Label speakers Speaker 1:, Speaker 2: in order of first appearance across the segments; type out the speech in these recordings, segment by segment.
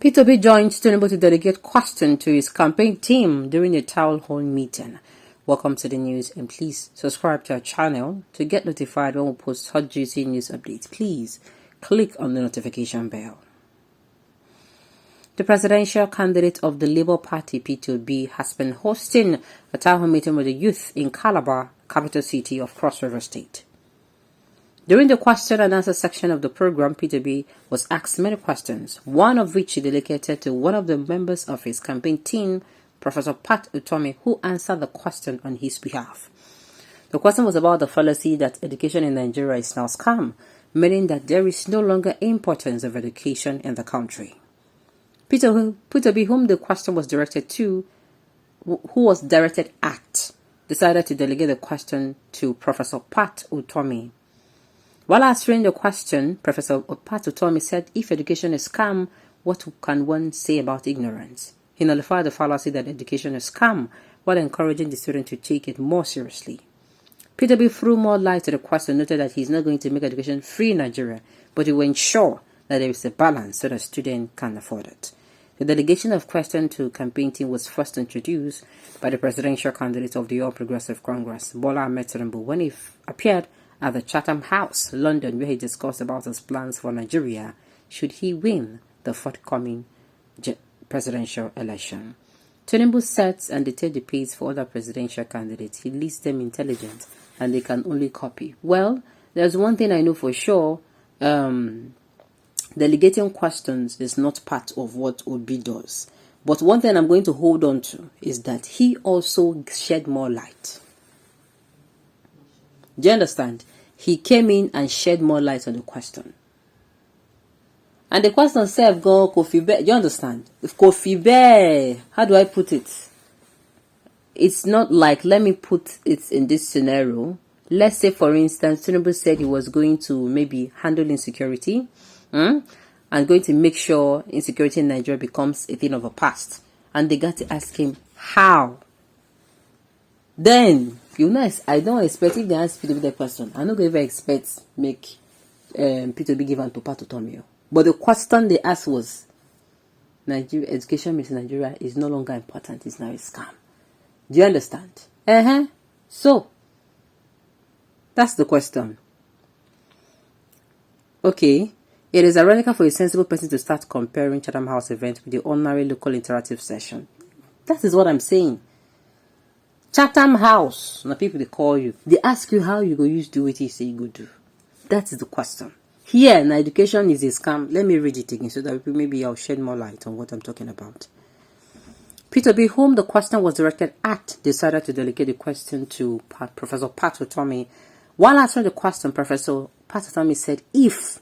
Speaker 1: P2B joined Tinubu to delegate question to his campaign team during a town hall meeting. Welcome to the news, and please subscribe to our channel to get notified when we post hot juicy news updates. Please click on the notification bell. The presidential candidate of the Labour Party P2B has been hosting a town hall meeting with the youth in Calabar, capital city of Cross River State. During the question and answer section of the program, P2B was asked many questions, one of which he delegated to one of the members of his campaign team, Professor Pat Utomi, who answered the question on his behalf. The question was about the fallacy that education in Nigeria is now scam, meaning that there is no longer importance of education in the country. P2B, whom the question was directed to, who was directed at, decided to delegate the question to Professor Pat Utomi. While answering the question, Professor Pat Utomi said, if education is scam, what can one say about ignorance? He nullified the fallacy that education is scam while encouraging the student to take it more seriously. P2B threw more light to the question, noted that he is not going to make education free in Nigeria, but he will ensure that there is a balance so that students can afford it. The delegation of question to campaign team was first introduced by the presidential candidate of the All Progressive Congress, Bola Ahmed Tinubu, when he appeared at the Chatham House, London, where he discussed about his plans for Nigeria should he win the forthcoming presidential election. Tinubu sets and dictates the pace for other presidential candidates. He leads them intelligent and they can only copy. Well, there's one thing I know for sure. Delegating questions is not part of what Obi does. But one thing I'm going to hold on to is that he also shed more light. Do you understand? He came in and shed more light on the question. And the question said, go Kofi Bear. Do you understand? If Kofi Bear, how do I put it? It's not like, let me put it in this scenario. Let's say, for instance, Tinubu said he was going to maybe handle insecurity and going to make sure insecurity in Nigeria becomes a thing of the past. And they got to ask him, how? Then, you know, I don't expect if they ask P2B that question. I'm not going to expect make P2B give to Pat Utomi. But the question they asked was, Nigeria education in Nigeria is no longer important. It's now a scam. Do you understand? So, that's the question. Okay. It is ironical for a sensible person to start comparing Chatham House event with the ordinary local interactive session. That is what I'm saying. Chatham House, now people they call you, they ask you how you go use do what you say you go do. That is the question. Here, now education is a scam. Let me read it again so that maybe I'll shed more light on what I'm talking about. P2B, whom the question was directed at, decided to delegate the question to Professor Pat Utomi. While answering the question, Professor Pat Utomi said, if,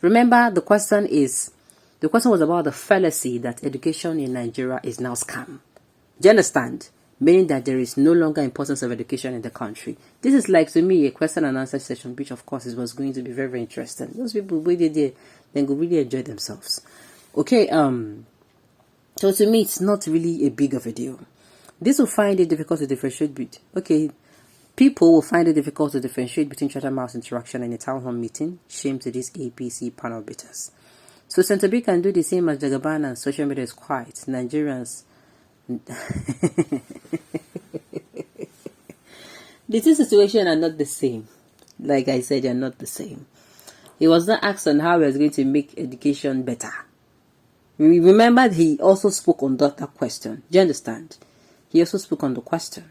Speaker 1: remember the question was about the fallacy that education in Nigeria is now scam. Do you understand? Meaning that there is no longer importance of education in the country. This is like, to me, a question and answer session, which of course was going to be very, very interesting. Those people really did, then go really enjoy themselves. Okay, so to me, it's not really a big of a deal. This will find it difficult to differentiate people will find it difficult to differentiate between Chatham House interaction and a town hall meeting. Shame to these APC panel beaters. So Senator B can do the same as Jagaban and social media is quiet. Nigerians. The two situations are not the same. Like I said, they're not the same. He was not asked on how he was going to make education better. Remember, he also spoke on that question. Do you understand? He also spoke on the question.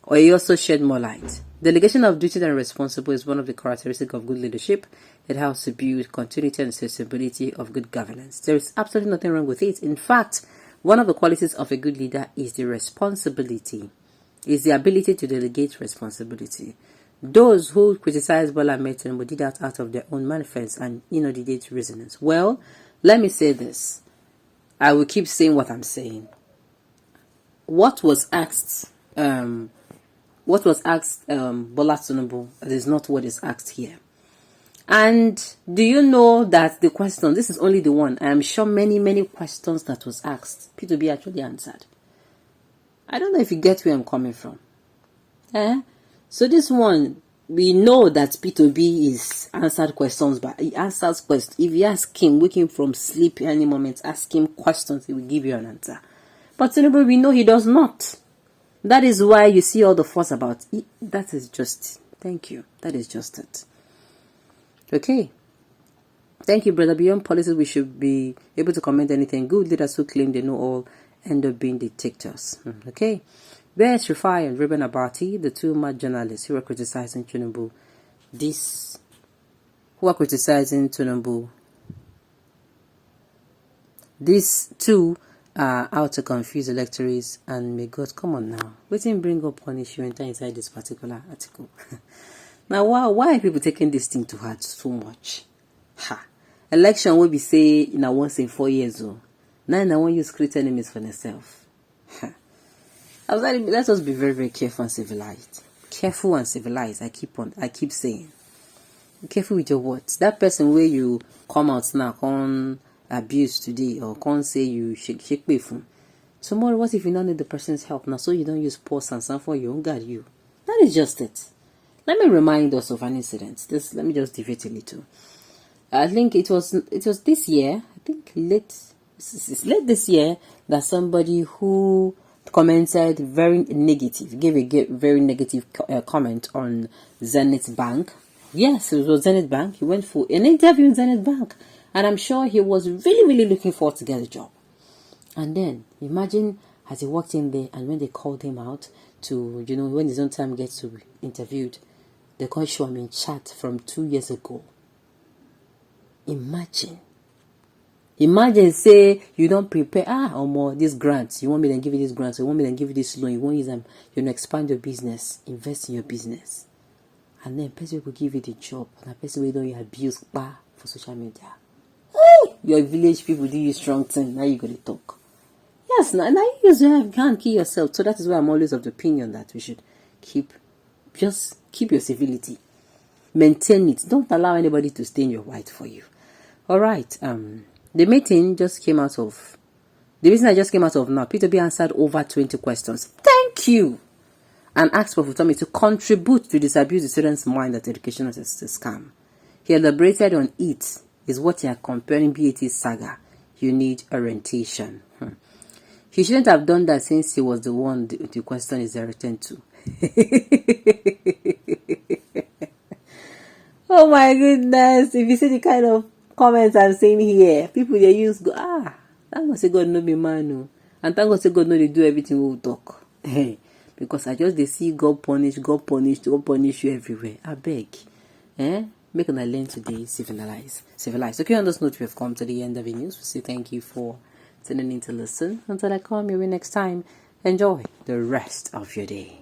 Speaker 1: Or he also shed more light. Delegation of duty and responsible is one of the characteristics of good leadership. It helps to build continuity and sustainability of good governance. There is absolutely nothing wrong with it. In fact, one of the qualities of a good leader is the responsibility, is the ability to delegate responsibility. Those who criticize Bola Ahmed Tinubu did that out of their own manifest and inordinate reasons. Well, let me say this. I will keep saying what I'm saying. What was asked Bola Tinubu is not what is asked here. And do you know that the question, this is only the one, I am sure many questions that was asked, P2B actually answered. I don't know if you get where I'm coming from. So this one, we know that P2B is answered questions, but he answers questions. If you ask him, wake him from sleep any moment, ask him questions, he will give you an answer. But Tinubu, we know he does not. That is why you see all the fuss about it. That is just, thank you. That is just it. Okay. Thank you, brother. Beyond policies, we should be able to comment anything. Good leaders who claim they know all end up being dictators. Okay. Where's Rufai and Reuben Abati, the two mad journalists who are criticizing Tinubu? These two are out to confuse electors, and may God, come on now. Waiting bring up one issue inside this particular article. Now, why are people taking this thing to heart so much? Election will be say in a once in 4 years. Now I want you to create enemies for yourself. I was like, let us be very, very careful and civilized. Careful and civilized. I keep saying. Be careful with your words. That person where you come out now, can't abuse today, or can't say you shake pay from. Tomorrow, what if you don't need the person's help now? So you don't use pause and sound for you, won't guard you. That is just it. Let me remind us of an incident. Let me just deviate a little. I think it was this year. I think late this year that somebody who commented very negative, gave a very negative comment on Zenith Bank. Yes, it was Zenith Bank. He went for an interview in Zenith Bank, and I'm sure he was really, really looking forward to get a job. And then imagine as he walked in there, and when they called him out to, when his own time gets to be interviewed, they can't show him in chat from 2 years ago. Imagine say you don't prepare more this grants. You want me to give you this grants, you want me to give you this loan, you want use them, expand your business, invest in your business. And then person will give you the job, and a person will don't abuse for social media. Hey, your village people do you strong thing, now you gotta talk. Yes, now you can't kill yourself. So that is why I'm always of the opinion that we should keep your civility. Maintain it. Don't allow anybody to stain your white for you. Alright, the meeting just came out of, the reason I just came out of now, P2B answered over 20 questions. Thank you! And asked for Futomi to contribute to disabuse the students' mind that education is a scam. He elaborated on it, is what you are comparing BAT's saga. You need orientation. He shouldn't have done that since he was the one the question is directed to. Oh my goodness, if you see the kind of comments I'm saying here, people they use go, thank God say God no be man no. And thank God say God no they do everything we talk. Because I just they see God punish you everywhere. I beg. Make an learn today, civilize. Okay, on this note, we have come to the end of the news. We say thank you for tuning in to listen. Until I come your way next time, enjoy the rest of your day.